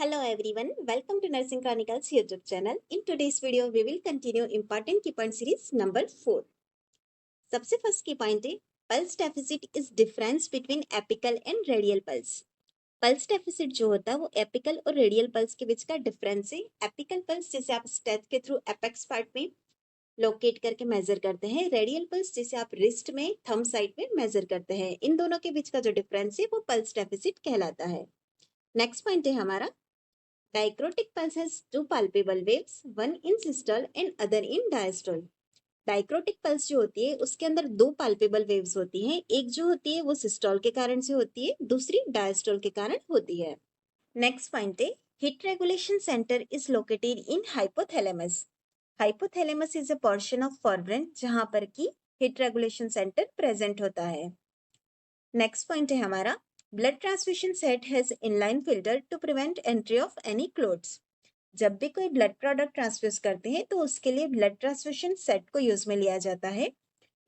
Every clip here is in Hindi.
Hello everyone, welcome to Nursing Chronicles YouTube channel. In today's video, we will continue important key point series number 4. सबसे फर्स्ट की पॉइंट है pulse deficit is difference between apical and radial pulse. Pulse deficit जो होता है वो एपिकल और रेडियल पल्स के बीच का डिफरेंस है. एपिकल पल्स जैसे आप स्टेथ के थ्रू एपेक्स पार्ट में लोकेट करके मेजर करते हैं, रेडियल पल्स जैसे आप रिस्ट में थंब साइड में मेजर करते हैं. इन दोनों के बीच का जो डिफरेंस है वो पल्स डेफिसिट कहलाता है. नेक्स्ट पॉइंट है हमारा Dichrotic pulse has two palpable waves, one in systole and other in diastole. Dicrotic pulse जो होती है उसके अंदर दो पाल्पेबल वेव्स होती हैं. एक जो होती है वो सिस्टोल के कारण से होती है, दूसरी डायस्टोल के कारण होती है. नेक्स्ट पॉइंट है heat regulation centre is located in hypothalamus. Hypothalamus is a portion of forebrain जहां पर की हीट रेगुलेशन सेंटर प्रेजेंट होता है. नेक्स्ट पॉइंट है हमारा blood transfusion set has inline filter to prevent entry of any clots. जब भी कोई ब्लड प्रोडक्ट ट्रांसफ्यूज करते हैं तो उसके लिए ब्लड ट्रांसफ्यूजन सेट को यूज में लिया जाता है.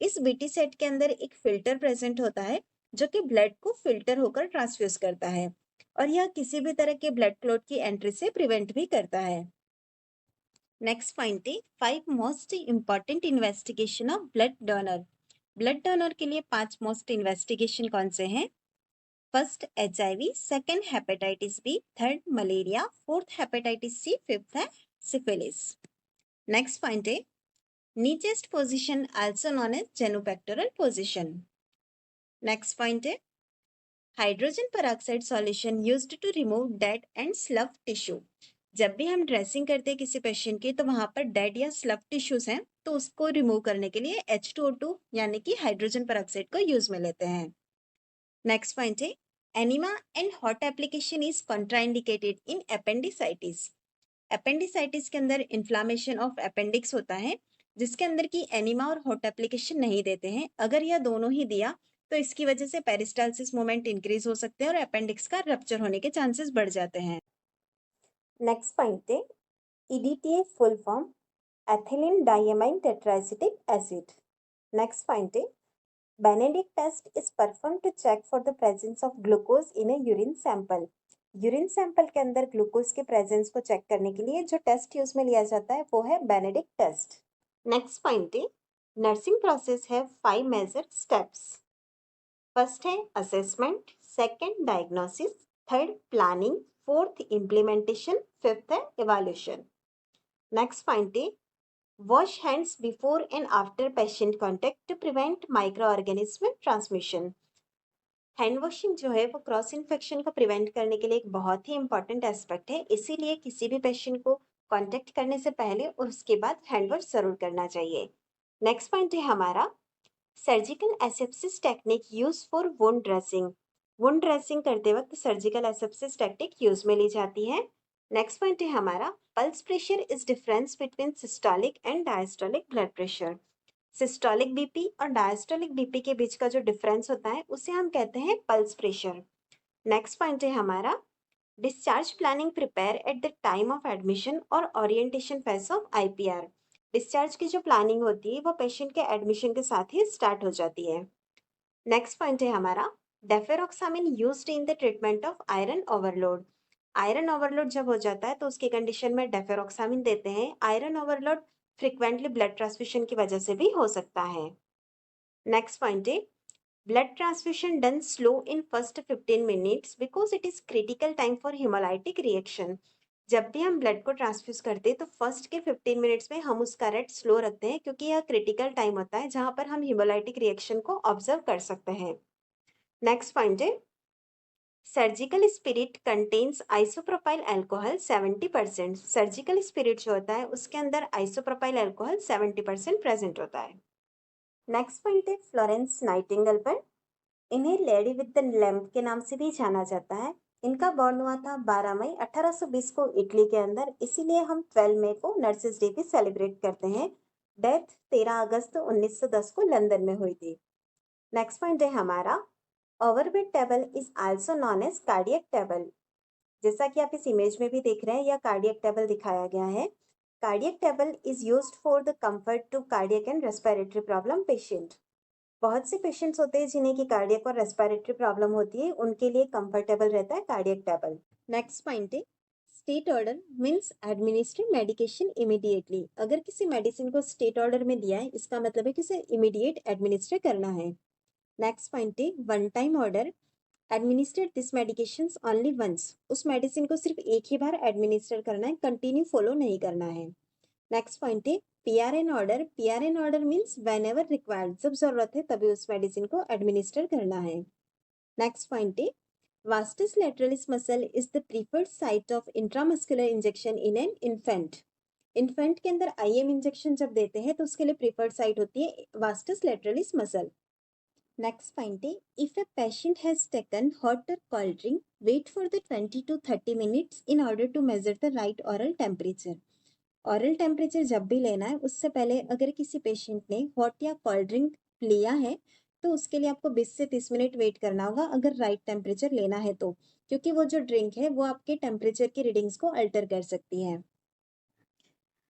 इस बीटी सेट के अंदर एक फिल्टर प्रेजेंट होता है जो कि ब्लड को फिल्टर होकर ट्रांसफ्यूज करता है और यह किसी भी तरह के ब्लड क्लॉट की एंट्री से प्रिवेंट भी करता है. नेक्स्ट पॉइंट है 5 most important investigation of blood donor. Blood donor के लिए 5 मोस्ट इन्वेस्टिगेशन कौन से हैं? First HIV, second hepatitis B, third malaria, fourth hepatitis C, fifth है सिफिलिस. नेक्स्ट पॉइंट है knee chest position also known as genupectoral position. Next point है hydrogen peroxide solution used to remove dead and slough tissue. जब भी हम ड्रेसिंग करते हैं किसी पेशेंट की तो वहां पर डेड या स्लफ टिश्यूज हैं तो उसको रिमूव करने के लिए H2O2 यानी कि हाइड्रोजन पेरोक्साइड को यूज में लेते हैं. नेक्स्ट पॉइंट है enema and hot application is contraindicated in appendicitis. Appendicitis के अंदर इन्फ्लामेशन ऑफ अपेंडिक्स होता है जिसके अंदर की एनिमा और हॉट एप्लीकेशन नहीं देते हैं. अगर यह दोनों ही दिया तो इसकी वजह से पेरिस्टालसिस मोमेंट इंक्रीज हो सकते हैं और अपेंडिक्स का रप्चर होने के चांसेस बढ़ जाते हैं. नेक्स्ट पॉइंट है EDTA full form ethylene diamine tetraacetic acid. Next point है Benedict test is performed to check for the presence of glucose in a urine sample. Urine sample के अंदर ग्लूकोज के प्रेजेंस को चेक करने के लिए जो टेस्ट यूज में लिया जाता है वो है बेनेडिक्ट टेस्ट. नेक्स्ट पॉइंट है नर्सिंग प्रोसेस है 5 मेजर स्टेप्स. फर्स्ट है assessment, second diagnosis, third planning, fourth implementation, fifth है इवैल्यूएशन. नेक्स्ट पॉइंट है Wash hands before and after patient contact to prevent microorganism transmission. Hand washing जो है वो क्रॉस इन्फेक्शन को प्रिवेंट करने के लिए एक बहुत ही इंपॉर्टेंट एस्पेक्ट है. इसीलिए किसी भी पेशेंट को कांटेक्ट करने से पहले और उसके बाद हैंड वॉश जरूर करना चाहिए. नेक्स्ट पॉइंट है हमारा surgical asepsis technique use for wound dressing. Wound dressing करते वक्त सर्जिकल एसेप्सिस टेक्निक यूज में ली जाती है. नेक्स्ट पॉइंट है हमारा pulse pressure is difference between systolic and diastolic blood pressure. Systolic BP और डायस्टोलिक बीपी के बीच का जो डिफरेंस होता है उसे हम कहते हैं पल्स प्रेशर. नेक्स्ट पॉइंट है हमारा discharge planning prepare at the time of admission और orientation phase of IPR. Discharge की जो प्लानिंग होती है वो पेशेंट के एडमिशन के साथ ही स्टार्ट हो जाती है. नेक्स्ट पॉइंट है हमारा deferoxamine used in the treatment of iron overload. Iron overload जब हो जाता है तो उसकी कंडीशन में डेफेरोक्सामिन देते हैं. Iron overload frequently blood transfusion की वजह से भी हो सकता है. नेक्स्ट पॉइंट है blood transfusion done slow in first 15 minutes because it is critical time for haemolytic reaction. जब भी हम ब्लड को ट्रांसफ्यूज करते हैं तो फर्स्ट के 15 मिनट्स में हम उसका रेट स्लो रखते हैं क्योंकि यह क्रिटिकल टाइम होता है जहां पर हम हिमोलाइटिक रिएक्शन को ऑब्जर्व कर सकते हैं. नेक्स्ट पॉइंट है surgical spirit contains isopropyl alcohol 70%. Surgical spirit जो होता है उसके अंदर आइसोप्रोपाइल अल्कोहल 70% प्रेजेंट होता है. नेक्स्ट पॉइंट है फ्लोरेंस नाइटिंगेल पर. इन्हें लेडी विद द लैम्प के नाम से भी जाना जाता है. इनका बॉर्न हुआ था 12 मई 1820 को इटली के अंदर. इसीलिए हम 12 मई को नर्सेज डे भी सेलिब्रेट करते हैं. डेथ 13 अगस्त 1910 को लंदन में हुई थी. नेक्स्ट पॉइंट है हमारा overbed table is also known as cardiac table. जैसा कि आप इस इमेज में भी देख रहे हैं यह कार्डियक टेबल दिखाया गया है. Cardiac table is used for the comfort to cardiac and respiratory problem patient. बहुत से पेशेंट्स होते हैं जिन्हें की कार्डियक और रेस्पिरेटरी प्रॉब्लम होती है, उनके लिए कंफर्टेबल रहता है कार्डियक टेबल. नेक्स्ट पॉइंट है state order means administrate medication immediately. अगर किसी मेडिसिन को स्टेट ऑर्डर में दिया है, इसका मतलब है कि उसे इमीडिएट एडमिनिस्टर करना है। नेक्स्ट पॉइंट है one time order, administrate this medications only once. उस मेडिसिन को सिर्फ एक ही बार एडमिनिस्टर करना है, कंटिन्यू फॉलो नहीं करना है। नेक्स्ट पॉइंट है PRN order. PRN order means when ever required, जब जरूरत है तभी उस मेडिसिन को एडमिनिस्टर करना है। नेक्स्ट पॉइंट है vastus lateralis muscle is the preferred site of intramuscular injection in an infant। Infant के अंदर आईएम इंजेक्शन जब देते हैं तो उसके लिए प्रीफर्ड साइट होती है vastus lateralis muscle. Next point है if a patient has taken hot और cold drink, wait for the 20 to 30 minutes in order to measure the right oral temperature. Oral temperature जब भी लेना है उससे पहले अगर किसी पेशेंट ने हॉट या कोल्ड ड्रिंक लिया है तो उसके लिए आपको 20 से 30 मिनट वेट करना होगा अगर राइट टेम्परेचर लेना है तो, क्योंकि वो जो ड्रिंक है वो आपके टेम्परेचर की रीडिंग्स को अल्टर कर सकती है।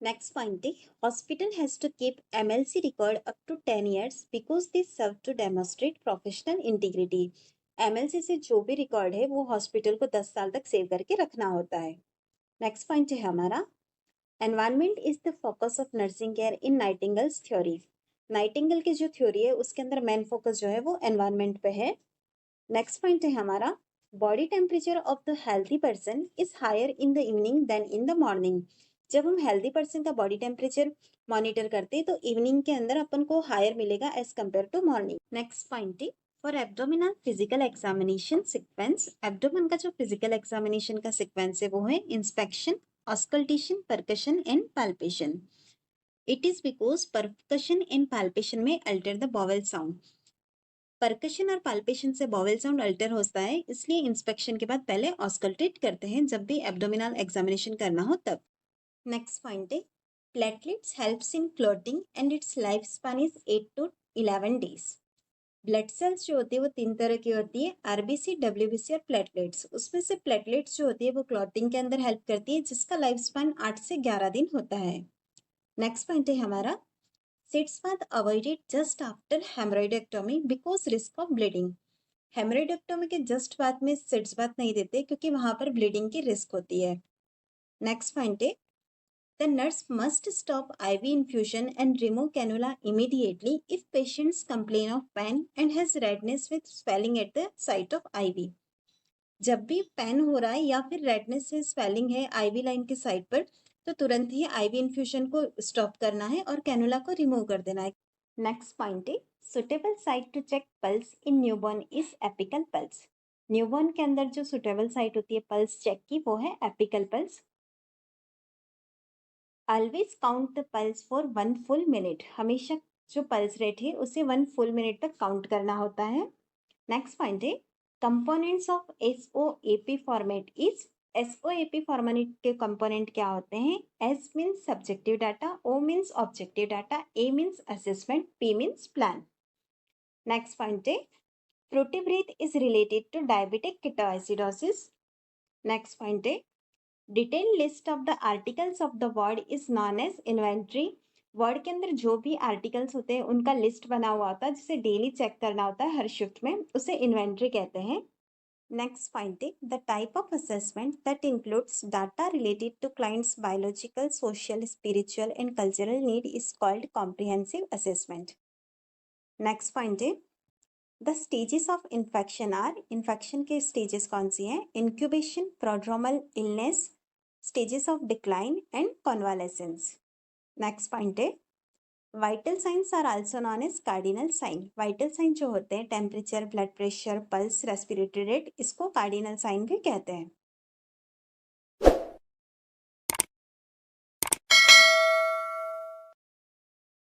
नेक्स्ट पॉइंट है hospital has to keep MLC record up to 10 years because this serve to demonstrate professional integrity. MLC से जो भी रिकॉर्ड है वो हॉस्पिटल को 10 साल तक सेव करके रखना होता है। नेक्स्ट पॉइंट है हमारा environment is the focus of nursing care in nightingales theory. Nightingale की जो थ्योरी है उसके अंदर मेन फोकस जो है वो एनवायरमेंट पे है। नेक्स्ट पॉइंट है हमारा body temperature of the healthy person is higher in the evening than in the morning. जब हम हेल्थी पर्सन का बॉडी टेम्परेचर मॉनिटर करते हैं तो इवनिंग के अंदर अपन को हायर मिलेगा as compared to morning. Next point है for abdominal physical examination sequence. Abdomen का जो फिजिकल एग्जामिनेशन का सिक्वेंस है वो है inspection, auscultation, percussion and palpation. It is because percussion and palpation में alter the bowel sound. Percussion और पाल्पेशन से बॉवेल साउंड अल्टर होता है, इसलिए इंस्पेक्शन के बाद पहले ऑस्कल्टेट करते हैं जब भी एब्डोमिनल एग्जामिनेशन करना हो तब। नेक्स्ट पॉइंट है platelets helps in clotting and it's life span is 8 to 11 days। Blood cells जो होती है वो 3 तरह की होती है, आरबीसी, डब्ल्यूबीसी और प्लेटलेट्स। उसमें से प्लेटलेट्स जो होती है वो क्लॉटिंग के अंदर हेल्प करती है जिसका लाइफ स्पैन 8 से 11 दिन होता है। नेक्स्ट पॉइंट है हमारा sitz bath avoided just after haemorrhoidectomy because risk of bleeding. Haemorrhoidectomy के जस्ट बाद में सिट्स बाथ नहीं देते क्योंकि वहां पर ब्लीडिंग की रिस्क होती है। नेक्स्ट पॉइंट है the nurse must stop IV infusion and remove cannula immediately if patients complain of pain and has redness with swelling at the site of IV। जब भी पेन हो रहा है या फिर रेडनेस से स्वेलिंग है आईवी लाइन के साइड पर तो तुरंत ही आईवी इन्फ्यूजन को स्टॉप करना है और कैनुला को रिमूव कर देना है। नेक्स्ट पॉइंट है suitable site to check pulse in newborn is apical pulse. Newborn के अंदर जो सुटेबल साइट होती है पल्स चेक की वो है apical pulse. Always count the pulse for 1 full minute। हमेशा जो पल्स रेट है उसे 1 full minute तक काउंट करना होता है। नेक्स्ट पॉइंट है components of SOAP format is. SOAP format के कंपोनेंट क्या होते हैं? S means subjective data, O means objective data, A means assessment, P means plan. Next point है fruity breath is related to diabetic ketoacidosis. Next point है detail list of the articles of the ward is known as inventory. Ward के अंदर जो भी आर्टिकल्स होते हैं उनका लिस्ट बना हुआ होता है जिसे डेली चेक करना होता है हर शिफ्ट में, उसे इन्वेंट्री कहते हैं। नेक्स्ट पॉइंट है the type of assessment that includes data related to clients biological, social, spiritual and cultural need is called comprehensive assessment. Next point है the stages of infection are. Infection के स्टेजेस कौन सी हैं? Incubation, prodromal illness, stages of decline and convalescence. Next point है vital signs are also known as cardinal sign. Vital sign जो होते हैं temperature, blood pressure, pulse, respiratory rate, इसको कार्डिनल साइन भी कहते हैं।